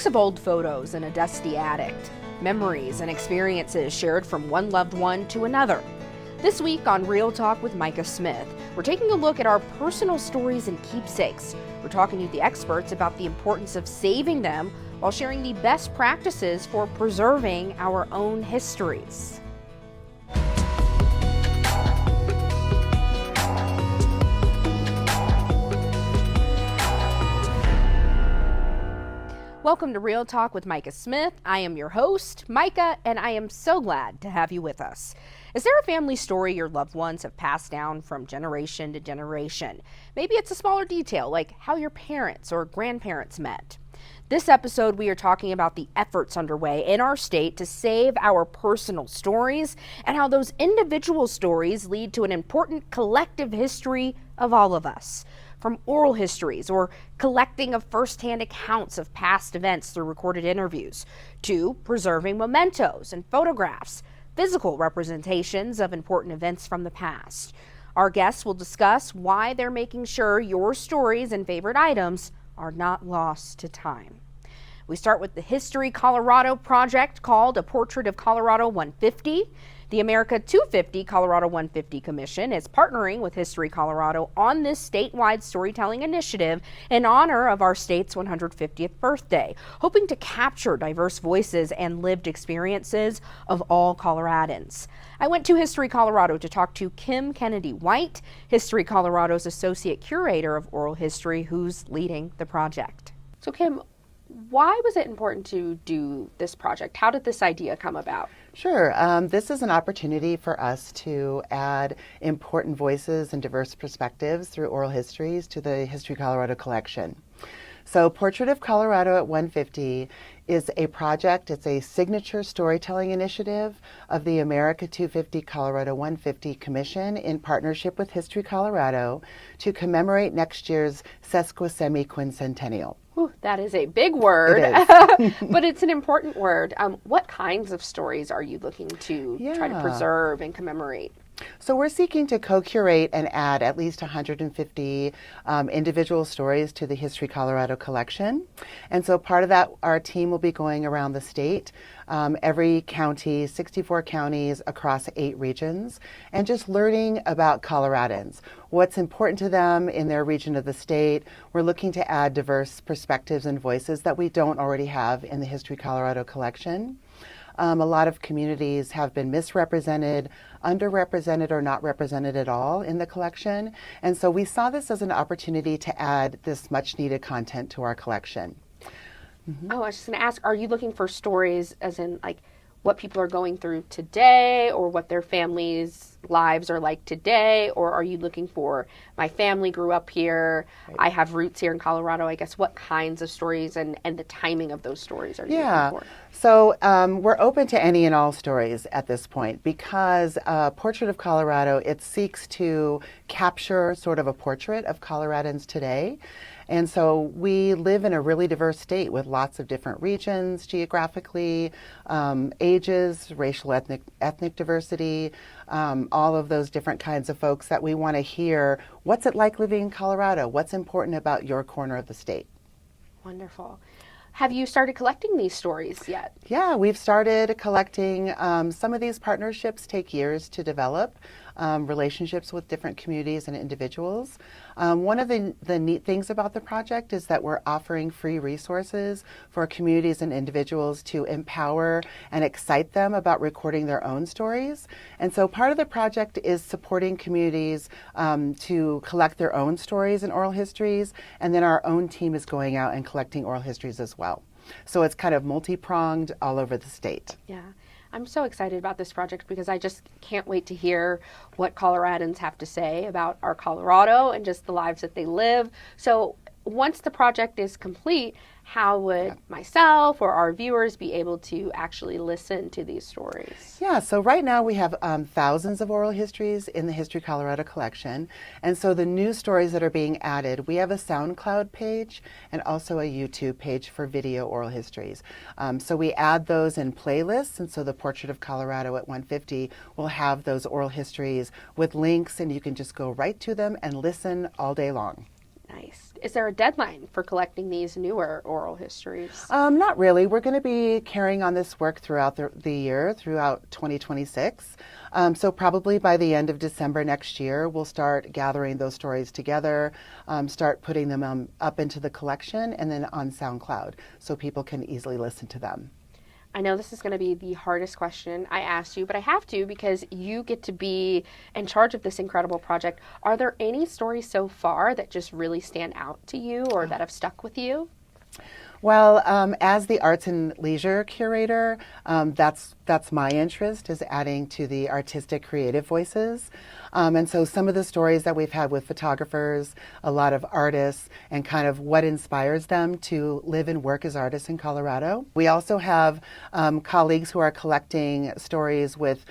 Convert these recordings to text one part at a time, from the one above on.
Stacks of old photos in a dusty attic, memories and experiences shared from one loved one to another. This week on Real Talk with Micah Smith, we're taking a look at our personal stories and keepsakes. We're talking to the experts about the importance of saving them while sharing the best practices for preserving our own histories. Welcome to Real Talk with Micah Smith. I am your host, Micah, and I am so glad to have you with us. Is there a family story your loved ones have passed down from generation to generation? Maybe it's a smaller detail, like how your parents or grandparents met. This episode, we are talking about the efforts underway in our state to save our personal stories and how those individual stories lead to an important collective history of all of us. From oral histories or collecting of firsthand accounts of past events through recorded interviews, to preserving mementos and photographs, physical representations of important events from the past. Our guests will discuss why they're making sure your stories and favorite items are not lost to time. We start with the History Colorado project called A Portrait of Colorado 150. The America 250 Colorado 150 Commission is partnering with History Colorado on this statewide storytelling initiative in honor of our state's 150th birthday, hoping to capture diverse voices and lived experiences of all Coloradans. I went to History Colorado to talk to Kim Kennedy White, History Colorado's Associate Curator of Oral History, who's leading the project. So Kim, why was it important to do this project? How did this idea come about? Sure. This is an opportunity for us to add important voices and diverse perspectives through oral histories to the History Colorado collection. So Portrait of Colorado at 150 is a project, it's a signature storytelling initiative of the America 250 Colorado 150 Commission in partnership with History Colorado to commemorate next year's sesquicentennial. Ooh, that is a big word, it is. But it's an important word. What kinds of stories are you looking to try to preserve and commemorate? So we're seeking to co-curate and add at least 150 individual stories to the History Colorado collection. And so part of that, our team will be going around the state, every county, 64 counties across 8 regions, and just learning about Coloradans, what's important to them in their region of the state. We're looking to add diverse perspectives and voices that we don't already have in the History Colorado collection. A lot of communities have been misrepresented, underrepresented, or not represented at all in the collection. And so we saw this as an opportunity to add this much needed content to our collection. Mm-hmm. Oh, I was just going to ask, are you looking for stories as in like what people are going through today or what their families' lives are like today? Or are you looking for my family grew up here, I have roots here in Colorado? I guess what kinds of stories and the timing of those stories are you looking for? So we're open to any and all stories at this point because Portrait of Colorado, it seeks to capture sort of a portrait of Coloradans today. And so we live in a really diverse state with lots of different regions geographically, ages, racial, ethnic diversity, all of those different kinds of folks that we want to hear. What's it like living in Colorado? What's important about your corner of the state? Wonderful. Have you started collecting these stories yet? Yeah, we've started collecting. Some of these partnerships take years to develop, relationships with different communities and individuals. One of the neat things about the project is that we're offering free resources for communities and individuals to empower and excite them about recording their own stories. And so part of the project is supporting communities to collect their own stories and oral histories, and then our own team is going out and collecting oral histories as well. So it's kind of multi-pronged all over the state. Yeah. I'm so excited about this project because I just can't wait to hear what Coloradans have to say about our Colorado and just the lives that they live. So once the project is complete, how would myself or our viewers be able to actually listen to these stories? Yeah, so right now we have thousands of oral histories in the History Colorado collection. And so the new stories that are being added, we have a SoundCloud page and also a YouTube page for video oral histories. So we add those in playlists. And so the Portrait of Colorado at 150 will have those oral histories with links, and you can just go right to them and listen all day long. Nice. Is there a deadline for collecting these newer oral histories? Not really. We're going to be carrying on this work throughout the year, throughout 2026. So probably by the end of December next year, we'll start gathering those stories together, start putting them up into the collection and then on SoundCloud so people can easily listen to them. I know this is going to be the hardest question I asked you, but I have to because you get to be in charge of this incredible project. Are there any stories so far that just really stand out to you or that have stuck with you? Well, as the arts and leisure curator, that's my interest, is adding to the artistic creative voices. And so some of the stories that we've had with photographers, a lot of artists, and kind of what inspires them to live and work as artists in Colorado. We also have colleagues who are collecting stories with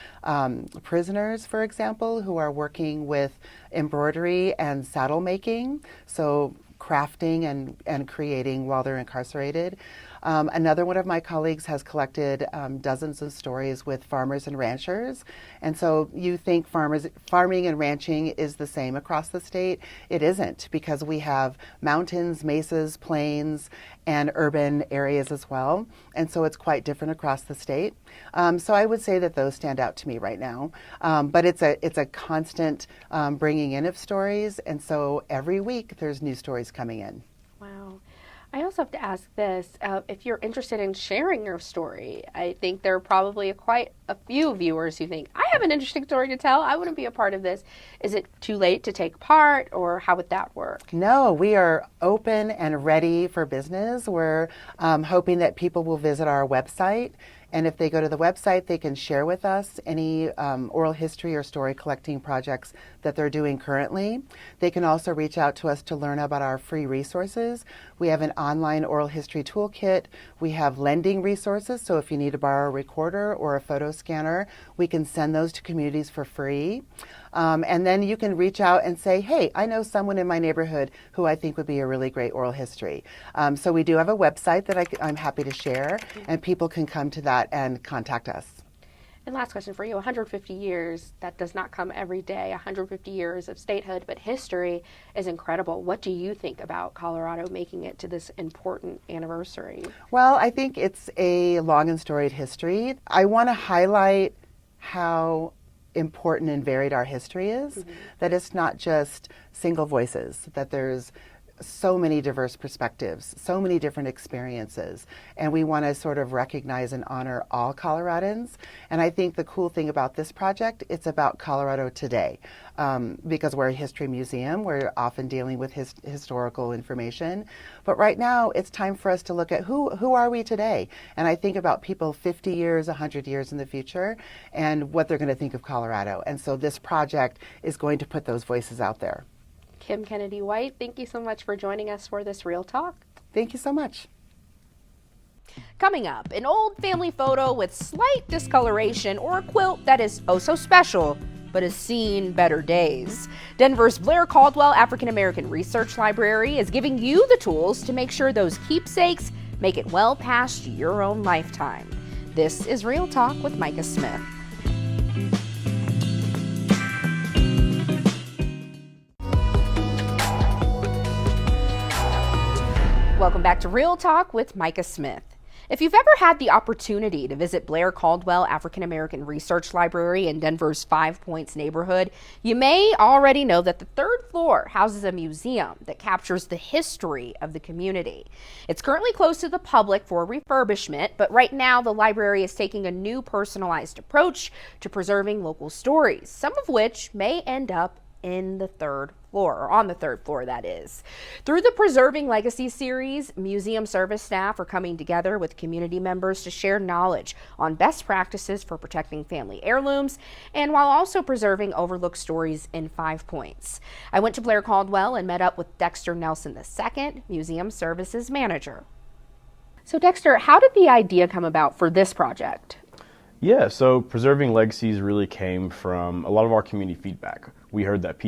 prisoners, for example, who are working with embroidery and saddle making. So crafting and creating while they're incarcerated. Another one of my colleagues has collected dozens of stories with farmers and ranchers. And so you think farming and ranching is the same across the state. It isn't, because we have mountains, mesas, plains, and urban areas as well. And so it's quite different across the state. So I would say that those stand out to me right now. But it's a constant bringing in of stories. And so every week there's new stories coming in. Wow. I also have to ask this, if you're interested in sharing your story. I think there are probably quite a few viewers who think, I have an interesting story to tell. I wouldn't be a part of this. Is it too late to take part, or how would that work? No, we are open and ready for business. We're hoping that people will visit our website. And if they go to the website, they can share with us any oral history or story collecting projects that they're doing currently. They can also reach out to us to learn about our free resources. We have an online oral history toolkit. We have lending resources, so if you need to borrow a recorder or a photo scanner, we can send those to communities for free. And then you can reach out and say, hey, I know someone in my neighborhood who I think would be a really great oral history. So we do have a website that I'm happy to share, and people can come to that and contact us. And last question for you, 150 years, that does not come every day, 150 years of statehood, but history is incredible. What do you think about Colorado making it to this important anniversary? Well, I think it's a long and storied history. I want to highlight how important and varied our history is, that it's not just single voices, that there's so many diverse perspectives, so many different experiences, and we want to sort of recognize and honor all Coloradans. And I think the cool thing about this project, it's about Colorado today, because we're a history museum, we're often dealing with historical information, but right now it's time for us to look at who are we today, and I think about people 50 years, 100 years in the future, and what they're going to think of Colorado. And so this project is going to put those voices out there. Kim Kennedy White, thank you so much for joining us for this Real Talk. Thank you so much. Coming up, an old family photo with slight discoloration, or a quilt that is oh so special, but has seen better days. Denver's Blair Caldwell African American Research Library is giving you the tools to make sure those keepsakes make it well past your own lifetime. This is Real Talk with Micah Smith. Welcome back to Real Talk with Micah Smith. If you've ever had the opportunity to visit Blair Caldwell African American Research Library in Denver's Five Points neighborhood, you may already know that the third floor houses a museum that captures the history of the community. It's currently closed to the public for refurbishment, but right now the library is taking a new personalized approach to preserving local stories, some of which may end up in the third floor, or on the third floor, that is. Through the Preserving Legacy series, museum service staff are coming together with community members to share knowledge on best practices for protecting family heirlooms, and while also preserving overlooked stories in 5 Points. I went to Blair Caldwell and met up with Dexter Nelson II, museum services manager. So Dexter, how did the idea come about for this project? Yeah, so Preserving Legacies really came from a lot of our community feedback. We heard that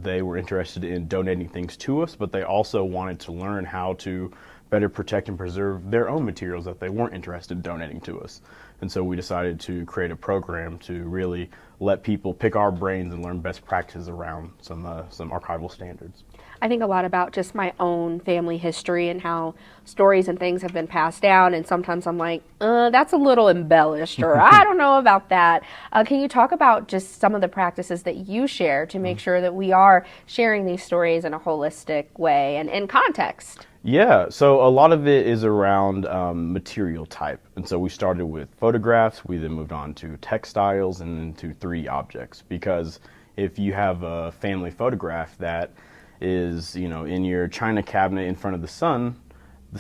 they were interested in donating things to us, but they also wanted to learn how to better protect and preserve their own materials that they weren't interested in donating to us. And so we decided to create a program to really let people pick our brains and learn best practices around some archival standards. I think a lot about just my own family history and how stories and things have been passed down, and sometimes I'm like, that's a little embellished, or I don't know about that. Can you talk about just some of the practices that you share to make sure that we are sharing these stories in a holistic way and in context? Yeah, so a lot of it is around material type. And so we started with photographs, we then moved on to textiles, and then to 3D objects. Because if you have a family photograph that is, in your china cabinet in front of the sun's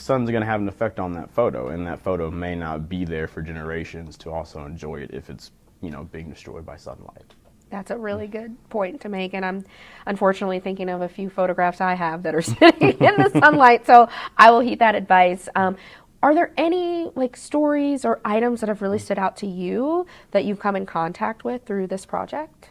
going to have an effect on that photo, and that photo may not be there for generations to also enjoy it if it's, being destroyed by sunlight. That's a really good point to make, and I'm unfortunately thinking of a few photographs I have that are sitting in the sunlight, so I will heed that advice. Are there any stories or items that have really stood out to you that you've come in contact with through this project?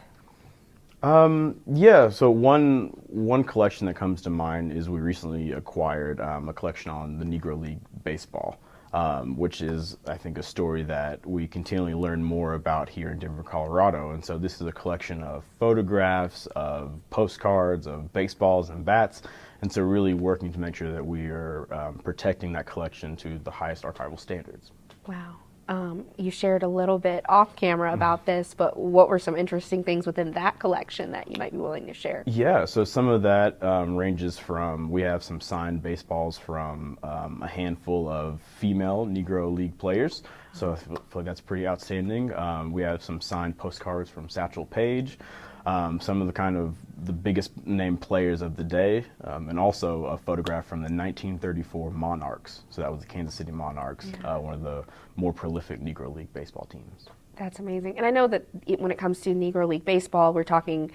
Yeah, so one collection that comes to mind is we recently acquired a collection on the Negro League baseball. Which is, I think, a story that we continually learn more about here in Denver, Colorado. And so this is a collection of photographs, of postcards, of baseballs and bats. And so really working to make sure that we are protecting that collection to the highest archival standards. Wow. You shared a little bit off camera about this, but what were some interesting things within that collection that you might be willing to share? Yeah, so some of that ranges from, we have some signed baseballs from a handful of female Negro League players, so I feel like that's pretty outstanding. We have some signed postcards from Satchel Paige, some of the biggest name players of the day, and also a photograph from the 1934 Monarchs. So that was the Kansas City Monarchs, one of the more prolific Negro League baseball teams. That's amazing. And I know that when it comes to Negro League baseball, we're talking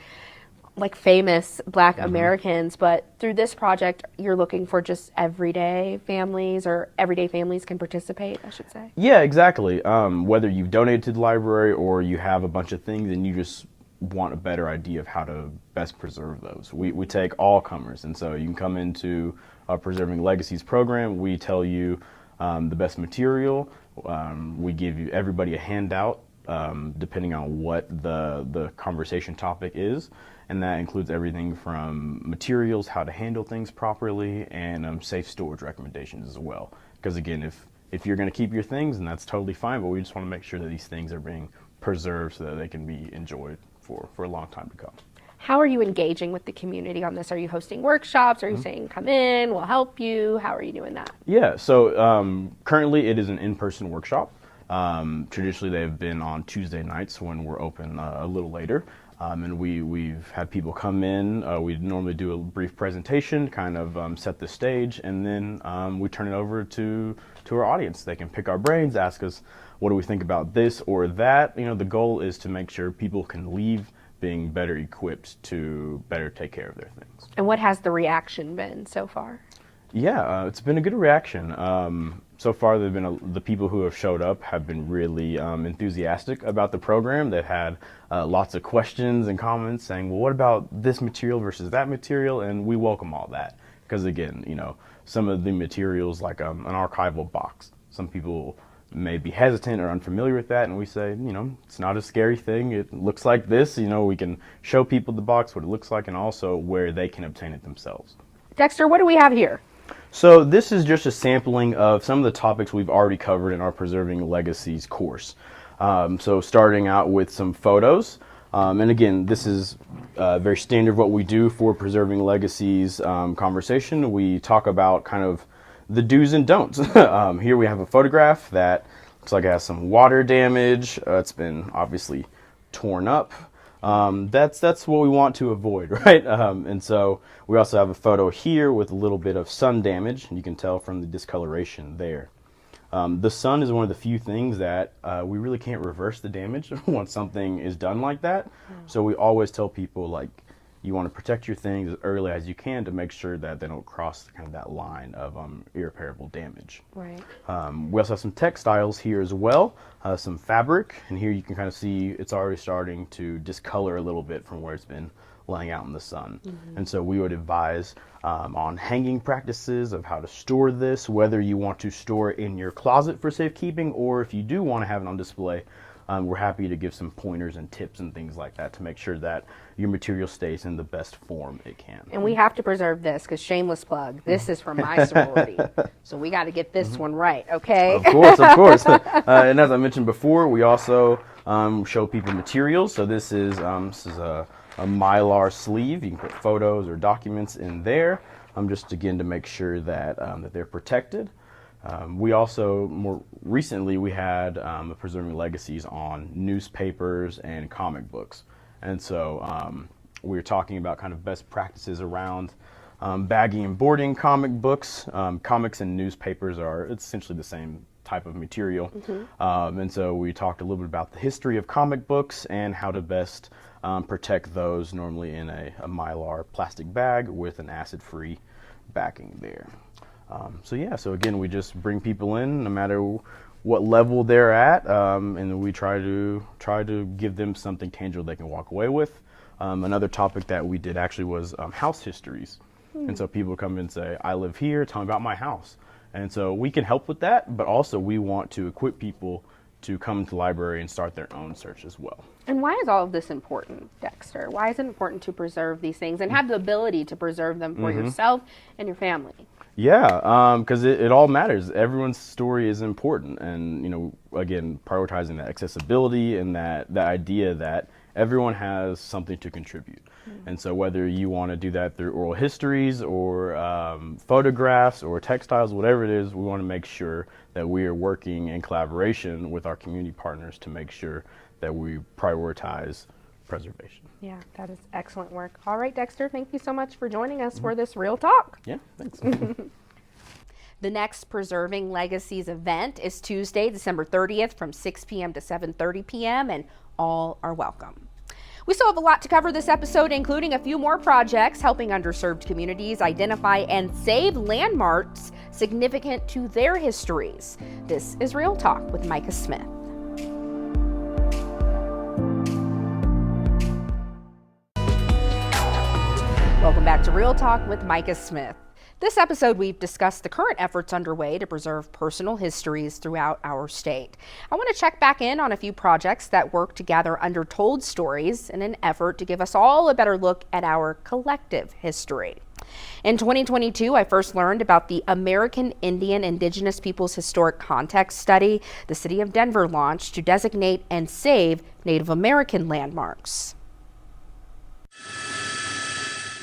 famous Black Americans, but through this project, you're looking for just everyday families, or everyday families can participate, I should say. Yeah, exactly. Whether you've donated to the library or you have a bunch of things and you just want a better idea of how to best preserve those. We take all comers, and so you can come into our Preserving Legacies program. We tell you the best material. We give everybody a handout depending on what the conversation topic is, and that includes everything from materials, how to handle things properly, and safe storage recommendations as well. Because again, if you're going to keep your things, then that's totally fine, but we just want to make sure that these things are being preserved so that they can be enjoyed for a long time to come. How are you engaging with the community on this? Are you hosting workshops? Are you saying, come in, we'll help you? How are you doing that? Yeah, so currently it is an in-person workshop. Traditionally they've been on Tuesday nights when we're open a little later. And we've had people come in. We normally do a brief presentation, kind of set the stage, and then we turn it over to our audience. They can pick our brains, ask us, what do we think about this or that? The goal is to make sure people can leave being better equipped to better take care of their things. And what has the reaction been so far? Yeah, it's been a good reaction. So far, the people who have showed up have been really enthusiastic about the program. They've had lots of questions and comments saying, well, what about this material versus that material? And we welcome all that. Because again, some of the materials, like an archival box, some people may be hesitant or unfamiliar with that, and we say, it's not a scary thing. It looks like this. We can show people the box, what it looks like, and also where they can obtain it themselves. Dexter, what do we have here? So this is just a sampling of some of the topics we've already covered in our Preserving Legacies course. So starting out with some photos. And again, this is very standard what we do for Preserving Legacies conversation. We talk about kind of the do's and don'ts. Here we have a photograph that looks like it has some water damage. It's been obviously torn up. That's what we want to avoid, right? And so we also have a photo here with a little bit of sun damage, and you can tell from the discoloration there. The sun is one of the few things that we really can't reverse the damage once something is done like that. So we always tell people, you want to protect your things as early as you can to make sure that they don't cross kind of that line of irreparable damage. Right. We also have some textiles here as well, some fabric, and here you can kind of see it's already starting to discolor a little bit from where it's been laying out in the sun. And so we would advise on hanging practices of how to store this, whether you want to store it in your closet for safekeeping, or if you do want to have it on display, we're happy to give some pointers and tips and things like that to make sure that your material stays in the best form it can. And we have to preserve this, because shameless plug, this is from my sorority. So we got to get this one right, okay? Of course, of course. And as I mentioned before, we also show people materials. So this is a Mylar sleeve. You can put photos or documents in there, just again to make sure that that they're protected. We also, more recently, we had Preserving Legacies on newspapers and comic books. And so we were talking about kind of best practices around bagging and boarding comic books. Comics and newspapers it's essentially the same type of material. And so we talked a little bit about the history of comic books and how to best protect those, normally in a Mylar plastic bag with an acid-free backing there. So again, we just bring people in no matter what level they're at, and we try to give them something tangible they can walk away with. Another topic that we did actually was house histories. And so people come in and say, I live here, tell me about my house. And so we can help with that, but also we want to equip people to come to the library and start their own search as well. And why is all of this important, Dexter? Why is it important to preserve these things and have the ability to preserve them for yourself and your family? Yeah, because it all matters. Everyone's story is important, and again, prioritizing that accessibility and that idea that everyone has something to contribute. And so whether you want to do that through oral histories or photographs or textiles, whatever it is, we want to make sure that we are working in collaboration with our community partners to make sure that we prioritize preservation. Yeah, that is excellent work. All right, Dexter, thank you so much for joining us for this Real Talk. Yeah, thanks. The next Preserving Legacies event is Tuesday, December 30th from 6 p.m. to 7:30 p.m. and all are welcome. We still have a lot to cover this episode, including a few more projects helping underserved communities identify and save landmarks significant to their histories. This is Real Talk with Micah Smith. Welcome back to Real Talk with Micah Smith. This episode, we've discussed the current efforts underway to preserve personal histories throughout our state. I want to check back in on a few projects that work to gather undertold stories in an effort to give us all a better look at our collective history. In 2022, I first learned about the American Indian Indigenous Peoples Historic Context Study the City of Denver launched to designate and save Native American landmarks.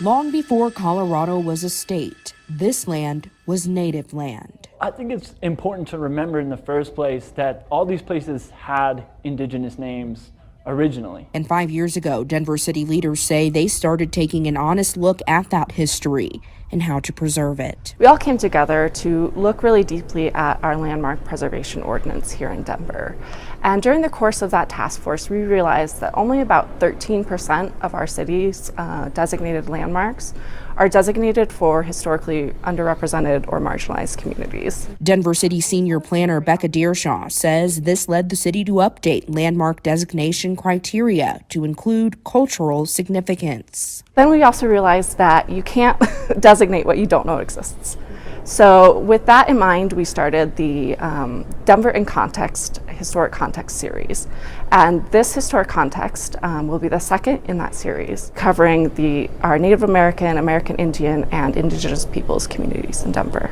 Long before Colorado was a state, this land was native land. I think it's important to remember in the first place that all these places had indigenous names originally. And 5 years ago, Denver city leaders say they started taking an honest look at that history and how to preserve it. We all came together to look really deeply at our landmark preservation ordinance here in Denver. And during the course of that task force, we realized that only about 13% of our city's designated landmarks are designated for historically underrepresented or marginalized communities. Denver City Senior Planner Becca Deershaw says this led the city to update landmark designation criteria to include cultural significance. Then we also realized that you can't designate what you don't know exists. So with that in mind, we started the Denver in Context Historic Context series. And this historic context will be the second in that series, covering our Native American, American Indian, and Indigenous peoples communities in Denver.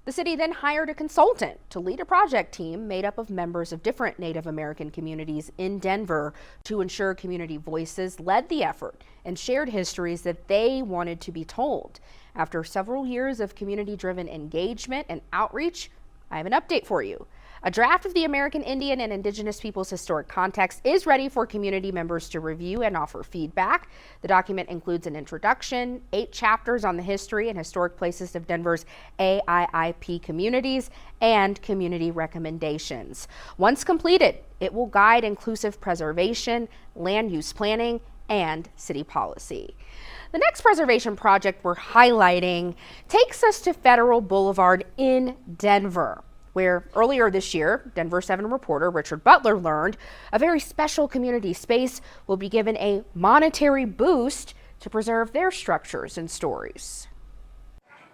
The city then hired a consultant to lead a project team made up of members of different Native American communities in Denver to ensure community voices led the effort and shared histories that they wanted to be told. After several years of community-driven engagement and outreach, I have an update for you. A draft of the American Indian and Indigenous Peoples Historic Context is ready for community members to review and offer feedback. The document includes an introduction, 8 chapters on the history and historic places of Denver's AIIP communities, and community recommendations. Once completed, it will guide inclusive preservation, land use planning, and city policy. The next preservation project we're highlighting takes us to Federal Boulevard in Denver, where earlier this year, Denver 7 reporter Richard Butler learned a very special community space will be given a monetary boost to preserve their structures and stories.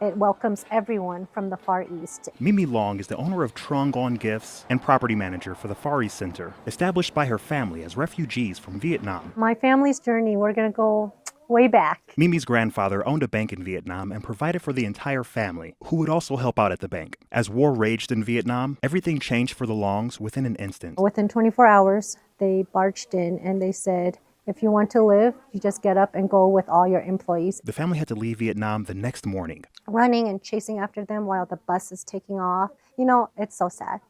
It welcomes everyone from the Far East. Mimi Long is the owner of Trong On Gifts and property manager for the Far East Center, established by her family as refugees from Vietnam. My family's journey, we're going to go way back. Mimi's grandfather owned a bank in Vietnam and provided for the entire family, who would also help out at the bank. As war raged in Vietnam, everything changed for the Longs within an instant. Within 24 hours, they barged in and they said, if you want to live, you just get up and go with all your employees. The family had to leave Vietnam the next morning. Running and chasing after them while the bus is taking off. It's so sad.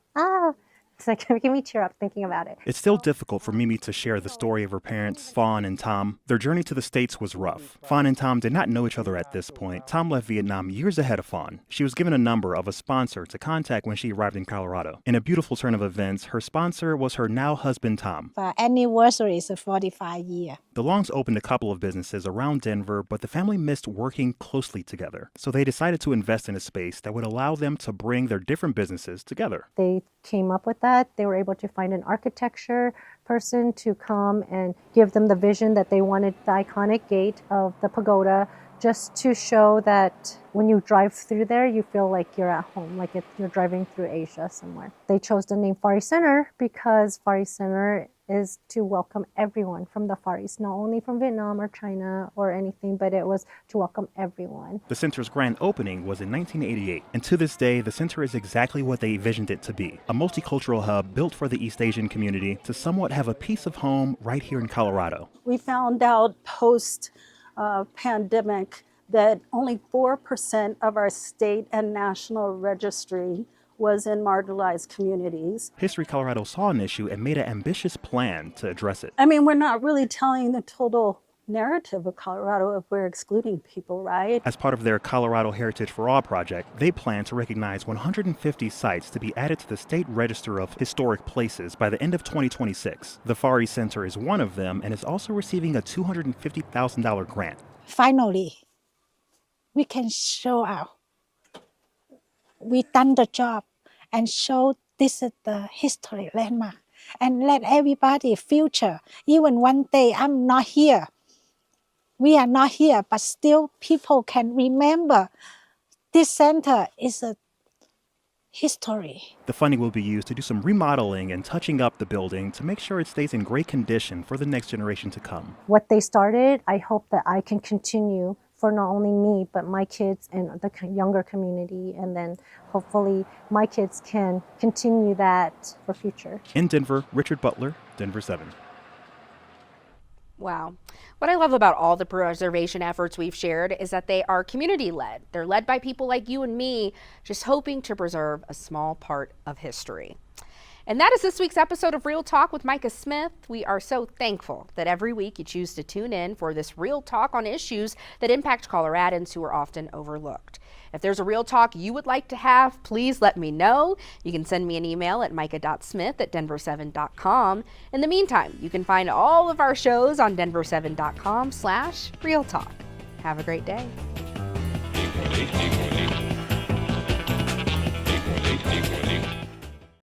It's like making me tear up thinking about it. It's still difficult for Mimi to share the story of her parents, Fawn and Tom. Their journey to the States was rough. Fawn and Tom did not know each other at this point. Tom left Vietnam years ahead of Fawn. She was given a number of a sponsor to contact when she arrived in Colorado. In a beautiful turn of events, her sponsor was her now husband, Tom. Our anniversary is 45 years. The Longs opened a couple of businesses around Denver, but the family missed working closely together. So they decided to invest in a space that would allow them to bring their different businesses together. They came up with that. They were able to find an architecture person to come and give them the vision that they wanted the iconic gate of the pagoda, just to show that when you drive through there, you feel like you're at home, like you're driving through Asia somewhere. They chose the name Far East Center because Far East Center is to welcome everyone from the Far East, not only from Vietnam or China or anything, but it was to welcome everyone. The center's grand opening was in 1988, and to this day, the center is exactly what they envisioned it to be, a multicultural hub built for the East Asian community to somewhat have a piece of home right here in Colorado. We found out post-pandemic that only 4% of our state and national registry was in marginalized communities. History Colorado saw an issue and made an ambitious plan to address it. We're not really telling the total narrative of Colorado if we're excluding people, right? As part of their Colorado Heritage for All project, they plan to recognize 150 sites to be added to the State Register of Historic Places by the end of 2026. The Far East Center is one of them and is also receiving a $250,000 grant. Finally, we can show out. We've done the job and show this is the history landmark and let everybody future. Even one day I'm not here. We are not here, but still people can remember this center is a history. The funding will be used to do some remodeling and touching up the building to make sure it stays in great condition for the next generation to come. What they started, I hope that I can continue for not only me, but my kids and the younger community. And then hopefully my kids can continue that for future. In Denver, Richard Butler, Denver 7. Wow. What I love about all the preservation efforts we've shared is that they are community-led. They're led by people like you and me, just hoping to preserve a small part of history. And that is this week's episode of Real Talk with Micah Smith. We are so thankful that every week you choose to tune in for this real talk on issues that impact Coloradans who are often overlooked. If there's a real talk you would like to have, please let me know. You can send me an email at micah.smith@denver7.com. In the meantime, you can find all of our shows on denver7.com/realtalk. Have a great day.